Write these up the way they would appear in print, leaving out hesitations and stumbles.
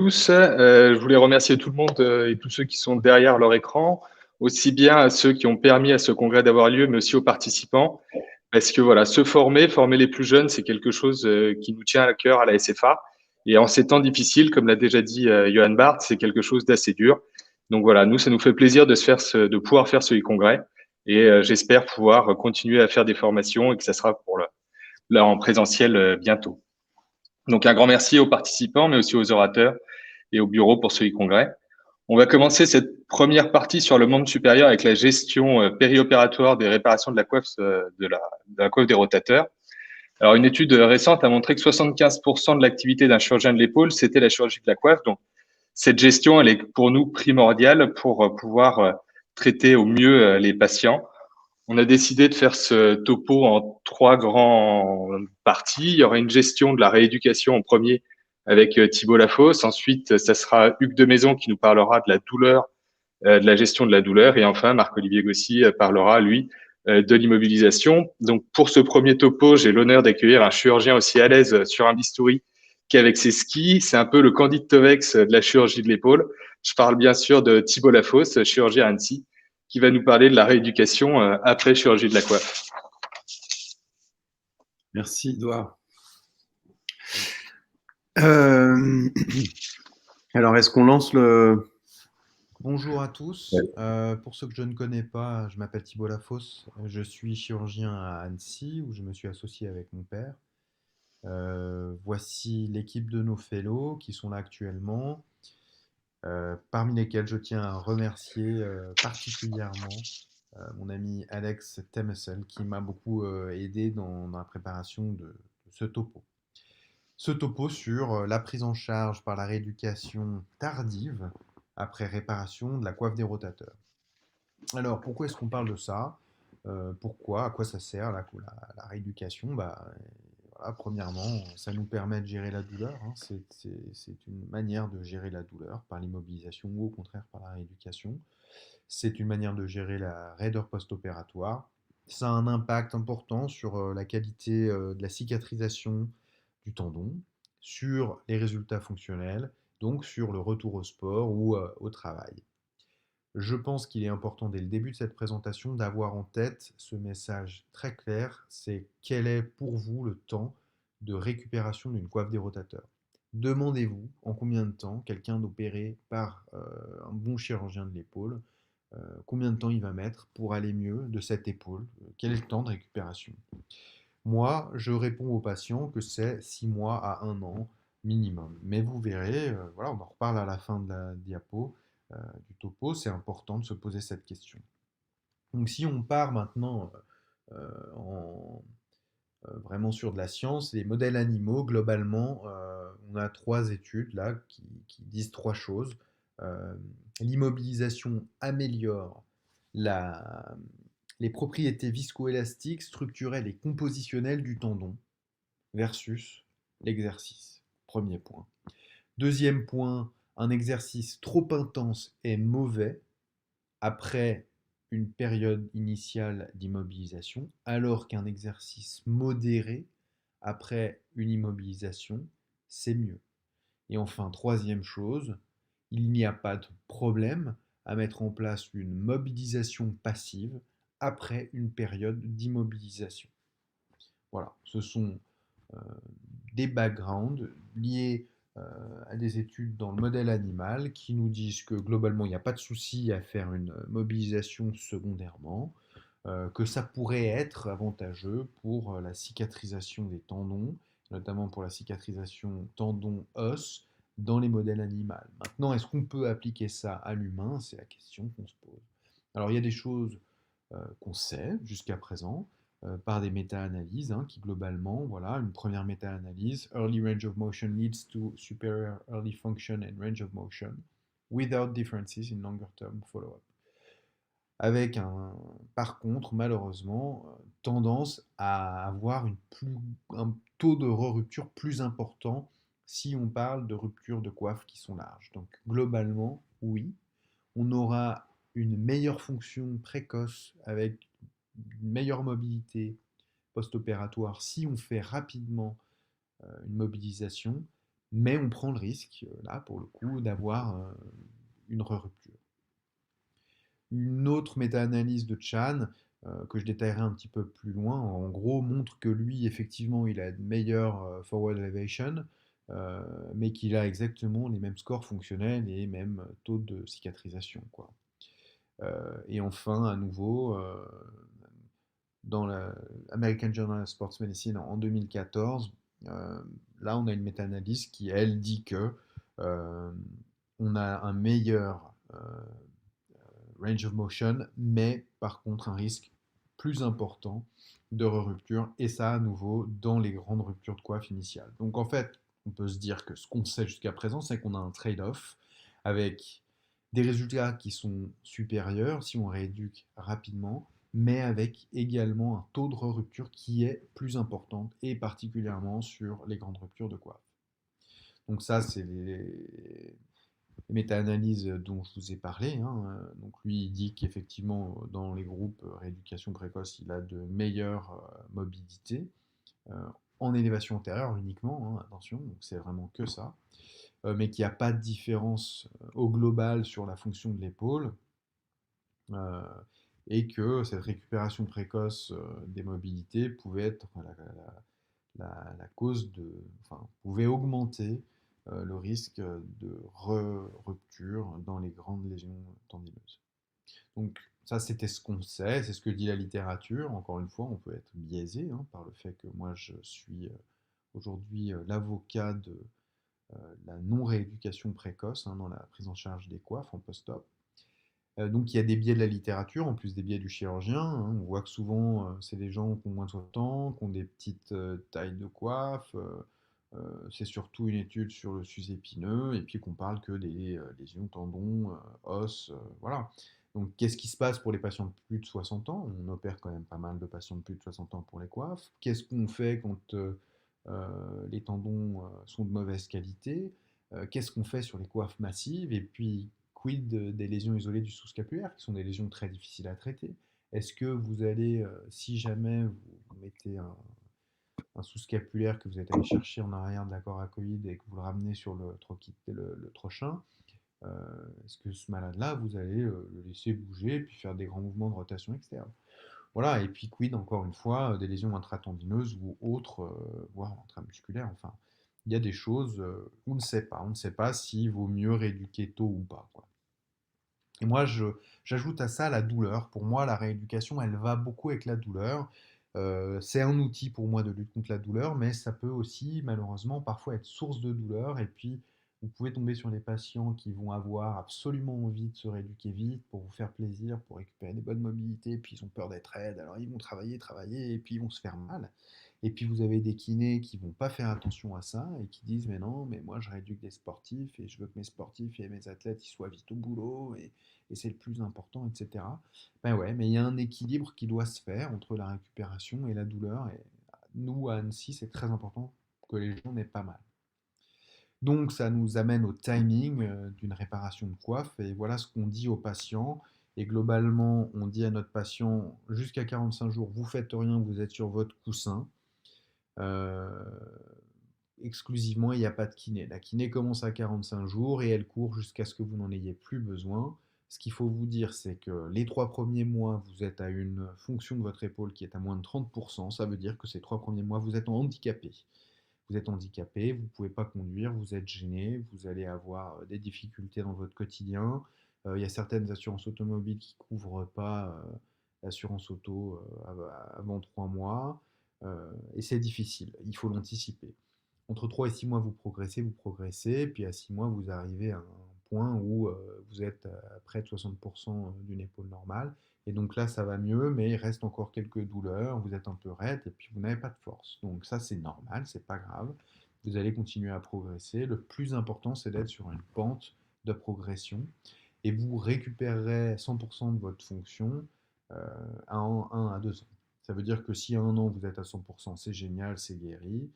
Tous, je voulais remercier tout le monde et tous ceux qui sont derrière leur écran, aussi bien à ceux qui ont permis à ce congrès d'avoir lieu, mais aussi aux participants. Parce que voilà, former les plus jeunes, c'est quelque chose qui nous tient à cœur à la SFA. Et en ces temps difficiles, comme l'a déjà dit Johan Barth, c'est quelque chose d'assez dur. Donc voilà, nous, ça nous fait plaisir de pouvoir faire ce congrès. Et j'espère pouvoir continuer à faire des formations et que ça sera là en présentiel bientôt. Donc un grand merci aux participants, mais aussi aux orateurs et au bureau pour ce e-congrès. On va commencer cette première partie sur le membre supérieur avec la gestion périopératoire des réparations de la coiffe, de la coiffe des rotateurs. Alors, une étude récente a montré que 75% de l'activité d'un chirurgien de l'épaule, c'était la chirurgie de la coiffe. Donc, cette gestion, elle est pour nous primordiale pour pouvoir traiter au mieux les patients. On a décidé de faire ce topo en trois grands parties. Il y aura une gestion de la rééducation en premier avec Thibault Lafosse. Ensuite, ça sera Hugues de Maison qui nous parlera de la douleur, de la gestion de la douleur. Et enfin, Marc-Olivier Gossy parlera, lui, de l'immobilisation. Donc, pour ce premier topo, j'ai l'honneur d'accueillir un chirurgien aussi à l'aise sur un bistouri qu'avec ses skis. C'est un peu le Candide Tovex de la chirurgie de l'épaule. Je parle bien sûr de Thibault Lafosse, chirurgien à Annecy, qui va nous parler de la rééducation après chirurgie de la coiffe. Merci, Edouard. Alors, est-ce qu'on lance le... Bonjour à tous. Pour ceux que je ne connais pas, je m'appelle Thibault Lafosse. Je suis chirurgien à Annecy où je me suis associé avec mon père. Voici l'équipe de nos fellows qui sont là actuellement, parmi lesquels je tiens à remercier particulièrement mon ami Alex Temessel qui m'a beaucoup aidé dans la préparation de ce topo. Ce topo sur la prise en charge par la rééducation tardive après réparation de la coiffe des rotateurs. Alors, pourquoi est-ce qu'on parle de ça? Pourquoi? À quoi ça sert la rééducation? Voilà, premièrement, ça nous permet de gérer la douleur, hein. C'est une manière de gérer la douleur par l'immobilisation ou au contraire par la rééducation. C'est une manière de gérer la raideur post-opératoire. Ça a un impact important sur la qualité de la cicatrisation du tendon, sur les résultats fonctionnels, donc sur le retour au sport ou au travail. Je pense qu'il est important dès le début de cette présentation d'avoir en tête ce message très clair, c'est quel est pour vous le temps de récupération d'une coiffe des rotateurs. Demandez-vous en combien de temps quelqu'un opéré par un bon chirurgien de l'épaule, combien de temps il va mettre pour aller mieux de cette épaule, quel est le temps de récupération. Moi, je réponds aux patients que c'est 6 mois à 1 an minimum. Mais vous verrez, voilà, on en reparle à la fin de la diapo, du topo, c'est important de se poser cette question. Donc si on part maintenant vraiment sur de la science, les modèles animaux, globalement, on a 3 études là qui disent 3 choses. Euh, L'immobilisation améliore la, les propriétés viscoélastiques, structurelles et compositionnelles du tendon versus l'exercice. Premier point. Deuxième point, un exercice trop intense est mauvais après une période initiale d'immobilisation, alors qu'un exercice modéré après une immobilisation, c'est mieux. Et enfin, troisième chose, il n'y a pas de problème à mettre en place une mobilisation passive après une période d'immobilisation. Voilà, ce sont euh, des backgrounds liés à des études dans le modèle animal qui nous disent que globalement, il n'y a pas de souci à faire une mobilisation secondairement, que ça pourrait être avantageux pour la cicatrisation des tendons, notamment pour la cicatrisation tendon-os dans les modèles animaux. Maintenant, est-ce qu'on peut appliquer ça à l'humain? C'est la question qu'on se pose. Alors, il y a des choses qu'on sait jusqu'à présent par des méta-analyses qui globalement, voilà, une première méta-analyse, early range of motion leads to superior early function and range of motion without differences in longer term follow-up. Avec par contre, malheureusement, tendance à avoir un taux de re-rupture plus important si on parle de ruptures de coiffe qui sont larges. Donc globalement, oui, on aura une meilleure fonction précoce avec une meilleure mobilité post-opératoire si on fait rapidement une mobilisation. mais on prend le risque, là, pour le coup, d'avoir une rupture. Une autre méta-analyse de Chan, que je détaillerai un petit peu plus loin, en gros, montre que lui, effectivement, il a une meilleure forward elevation, euh, mais qu'il a exactement les mêmes scores fonctionnels et les mêmes taux de cicatrisation, quoi. Et enfin, à nouveau, dans l'American Journal of Sports Medicine en 2014, euh, là, on a une méta-analyse qui, elle, dit que euh, on a un meilleur range of motion, mais par contre un risque plus important de rupture, et ça à nouveau dans les grandes ruptures de coiffe initiales. Donc en fait, on peut se dire que ce qu'on sait jusqu'à présent, c'est qu'on a un trade-off avec des résultats qui sont supérieurs si on rééduque rapidement, mais avec également un taux de rupture qui est plus important, et particulièrement sur les grandes ruptures de coiffe. Donc ça, c'est les méta-analyses dont je vous ai parlé, hein. Donc lui, il dit qu'effectivement, dans les groupes rééducation précoce, il a de meilleures mobilités, euh, en élévation antérieure uniquement, hein, attention, donc c'est vraiment que ça, mais qu'il n'y a pas de différence au global sur la fonction de l'épaule, euh, et que cette récupération précoce des mobilités pouvait être la cause de, enfin, pouvait augmenter le risque de rupture dans les grandes lésions tendineuses. Donc ça, c'était ce qu'on sait, c'est ce que dit la littérature. Encore une fois, on peut être biaisé, hein, par le fait que moi, je suis aujourd'hui l'avocat de la non-rééducation précoce, hein, dans la prise en charge des coiffes en post-op. Donc il y a des biais de la littérature, en plus des biais du chirurgien, hein. On voit que souvent, c'est des gens qui ont moins de 60 ans, qui ont des petites tailles de coiffe. C'est surtout une étude sur le sus épineux, et puis qu'on parle que des lésions tendons, os, voilà. Donc qu'est-ce qui se passe pour les patients de plus de 60 ans? On opère quand même pas mal de patients de plus de 60 ans pour les coiffes. Qu'est-ce qu'on fait quand les tendons sont de mauvaise qualité? Qu'est-ce qu'on fait sur les coiffes massives? Et puis quid des lésions isolées du sous-scapulaire, qui sont des lésions très difficiles à traiter? Est-ce que vous allez, si jamais vous mettez un sous-scapulaire que vous êtes allé chercher en arrière de la coracoïde et que vous le ramenez sur le trochin, euh, est-ce que ce malade-là, vous allez le laisser bouger et puis faire des grands mouvements de rotation externe? Voilà, et puis quid, encore une fois, des lésions intratendineuses ou autres, voire intramusculaires, enfin, il y a des choses, on ne sait pas. On ne sait pas s'il vaut mieux rééduquer tôt ou pas, quoi. Et moi, j'ajoute à ça la douleur. Pour moi, la rééducation, elle va beaucoup avec la douleur. C'est un outil pour moi de lutte contre la douleur, mais ça peut aussi, malheureusement, parfois être source de douleur. Et puis, vous pouvez tomber sur des patients qui vont avoir absolument envie de se rééduquer vite pour vous faire plaisir, pour récupérer des bonnes mobilités, puis ils ont peur d'être raides, alors ils vont travailler, travailler, et puis ils vont se faire mal. Et puis vous avez des kinés qui vont pas faire attention à ça et qui disent mais non, mais moi je rééduque des sportifs et je veux que mes sportifs et mes athlètes ils soient vite au boulot et c'est le plus important, etc. Ben ouais, mais il y a un équilibre qui doit se faire entre la récupération et la douleur. Et nous, à Annecy, c'est très important que les gens n'aient pas mal. Donc, ça nous amène au timing d'une réparation de coiffe. Et voilà ce qu'on dit aux patients. Et globalement, on dit à notre patient, jusqu'à 45 jours, vous faites rien, vous êtes sur votre coussin. Euh, Exclusivement, il n'y a pas de kiné. La kiné commence à 45 jours et elle court jusqu'à ce que vous n'en ayez plus besoin. Ce qu'il faut vous dire, c'est que les 3 premiers mois, vous êtes à une fonction de votre épaule qui est à moins de 30%. Ça veut dire que ces 3 premiers mois, vous êtes handicapé. Vous êtes handicapé, vous ne pouvez pas conduire, vous êtes gêné, vous allez avoir des difficultés dans votre quotidien. Il y a certaines assurances automobiles qui ne couvrent pas l'assurance auto avant 3 mois. Et c'est difficile, il faut l'anticiper. Entre 3 et 6 mois, vous progressez, puis à 6 mois, vous arrivez à un point où vous êtes à près de 60% d'une épaule normale. Et donc là, ça va mieux, mais il reste encore quelques douleurs, vous êtes un peu raide, et puis vous n'avez pas de force. Donc ça, c'est normal, c'est pas grave. Vous allez continuer à progresser. Le plus important, c'est d'être sur une pente de progression, et vous récupérerez 100% de votre fonction en 1 à 2 ans. Ça veut dire que si à 1 an, vous êtes à 100%, c'est génial, c'est guéri.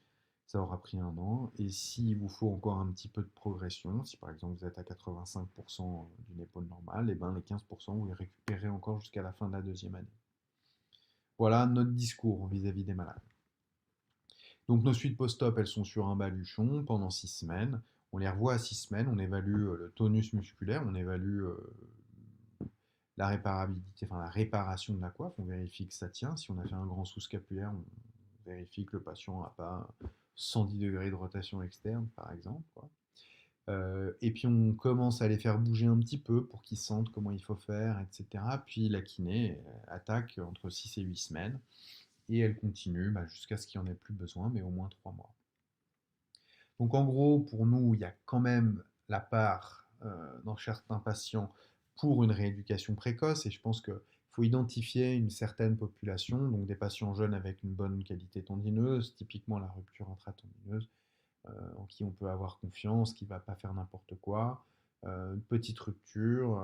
Ça aura pris 1 an. Et s'il vous faut encore un petit peu de progression, si par exemple vous êtes à 85% d'une épaule normale, et ben les 15%, vous les récupérez encore jusqu'à la fin de la deuxième année. Voilà notre discours vis-à-vis des malades. Donc nos suites post-op, elles sont sur un baluchon pendant 6 semaines. On les revoit à 6 semaines, on évalue le tonus musculaire, on évalue la réparabilité, enfin la réparation de la coiffe, on vérifie que ça tient. Si on a fait un grand sous-scapulaire, on vérifie que le patient n'a pas 110 degrés de rotation externe, par exemple, quoi. Et puis on commence à les faire bouger un petit peu pour qu'ils sentent comment il faut faire, etc. Puis la kiné attaque entre 6 et 8 semaines et elle continue jusqu'à ce qu'il n'y en ait plus besoin, mais au moins 3 mois. Donc en gros, pour nous, il y a quand même la part dans certains patients pour une rééducation précoce, et je pense qu'il faut identifier une certaine population, donc des patients jeunes avec une bonne qualité tendineuse, typiquement la rupture intratendineuse, en qui on peut avoir confiance, qui ne va pas faire n'importe quoi, une petite rupture,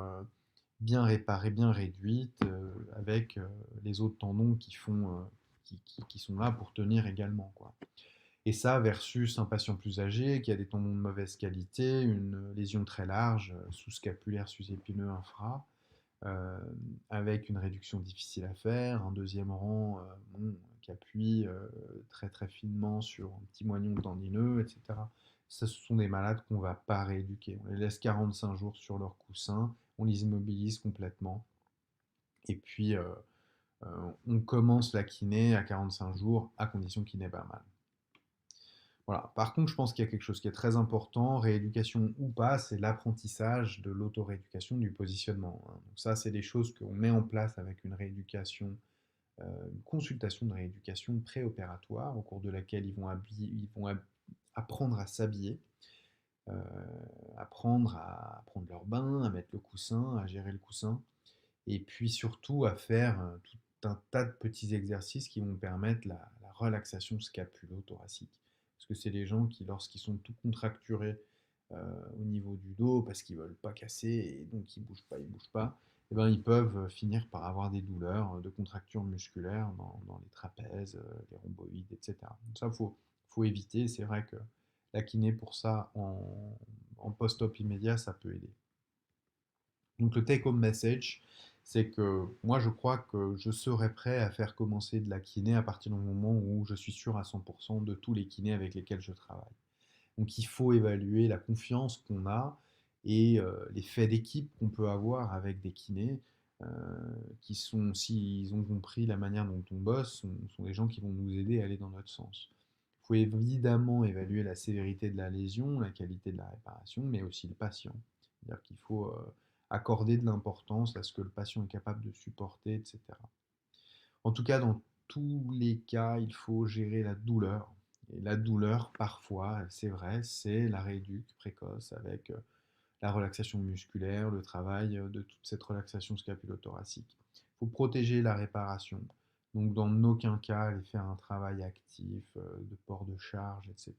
bien réparée, bien réduite, avec les autres tendons qui sont là pour tenir également, quoi. Et ça versus un patient plus âgé qui a des tendons de mauvaise qualité, une lésion très large, sous-scapulaire, sous-épineux, infra, euh, avec une réduction difficile à faire, un deuxième rang qui appuie très très finement sur un petit moignon tendineux, etc. Ça, ce sont des malades qu'on ne va pas rééduquer. On les laisse 45 jours sur leur coussin, on les immobilise complètement, et puis on commence la kiné à 45 jours, à condition qu'il n'ait pas mal. Voilà. Par contre, je pense qu'il y a quelque chose qui est très important, rééducation ou pas, c'est l'apprentissage de l'auto-rééducation du positionnement. Donc ça, c'est des choses qu'on met en place avec une rééducation, une consultation de rééducation préopératoire, au cours de laquelle ils vont apprendre à s'habiller, euh, apprendre à prendre leur bain, à mettre le coussin, à gérer le coussin, et puis surtout à faire tout un tas de petits exercices qui vont permettre la relaxation scapulo-thoracique. Parce que c'est les gens qui, lorsqu'ils sont tout contracturés au niveau du dos, parce qu'ils ne veulent pas casser, et donc ils ne bougent pas, et ben, ils peuvent finir par avoir des douleurs de contractures musculaires dans les trapèzes, les rhomboïdes, etc. Donc ça, faut éviter. C'est vrai que la kiné, pour ça, en post-op immédiat, ça peut aider. Donc le take-home message, c'est que moi je crois que je serais prêt à faire commencer de la kiné à partir du moment où je suis sûr à 100% de tous les kinés avec lesquels je travaille. Donc il faut évaluer la confiance qu'on a et les faits d'équipe qu'on peut avoir avec des kinés euh, qui sont, s'ils ont compris la manière dont on bosse, sont des gens qui vont nous aider à aller dans notre sens. Il faut évidemment évaluer la sévérité de la lésion, la qualité de la réparation, mais aussi le patient. C'est-à-dire qu'il faut accorder de l'importance à ce que le patient est capable de supporter, etc. En tout cas, dans tous les cas, il faut gérer la douleur. Et la douleur, parfois, c'est vrai, c'est la rééduque précoce avec la relaxation musculaire, le travail de toute cette relaxation scapulothoracique. Il faut protéger la réparation. Donc, dans aucun cas, aller faire un travail actif de port de charge, etc.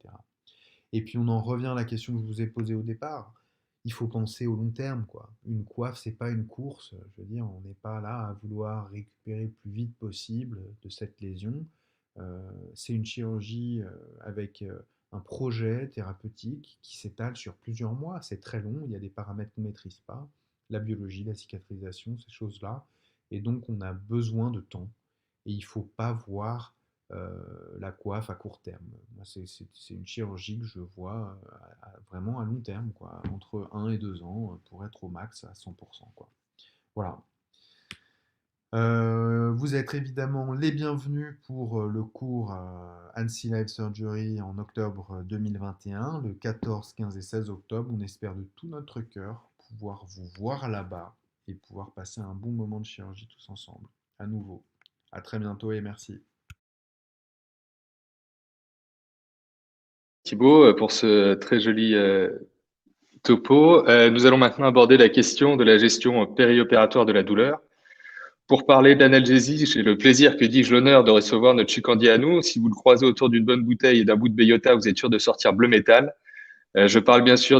Et puis, on en revient à la question que je vous ai posée au départ. Il faut penser au long terme, quoi. Une coiffe, c'est pas une course. Je veux dire, on n'est pas là à vouloir récupérer le plus vite possible de cette lésion. C'est une chirurgie avec un projet thérapeutique qui s'étale sur plusieurs mois. C'est très long, il y a des paramètres qu'on ne maîtrise pas, la biologie, la cicatrisation, ces choses-là. Et donc, on a besoin de temps. Et il ne faut pas voir la coiffe à court terme. Moi, c'est une chirurgie que je vois vraiment à long terme, quoi, entre 1 et 2 ans, pour être au max à 100%, quoi. Voilà. Vous êtes évidemment les bienvenus pour le cours Annecy Live Surgery en octobre 2021, le 14, 15 et 16 octobre. On espère de tout notre cœur pouvoir vous voir là-bas et pouvoir passer un bon moment de chirurgie tous ensemble. À nouveau. À très bientôt et merci. Thibaut, pour ce très joli topo. Nous allons maintenant aborder la question de la gestion périopératoire de la douleur. Pour parler d'analgésie, j'ai le plaisir, que dis-je, l'honneur de recevoir notre Chukandi à nous. Si vous le croisez autour d'une bonne bouteille et d'un bout de beyota, vous êtes sûr de sortir bleu métal. Je parle bien sûr du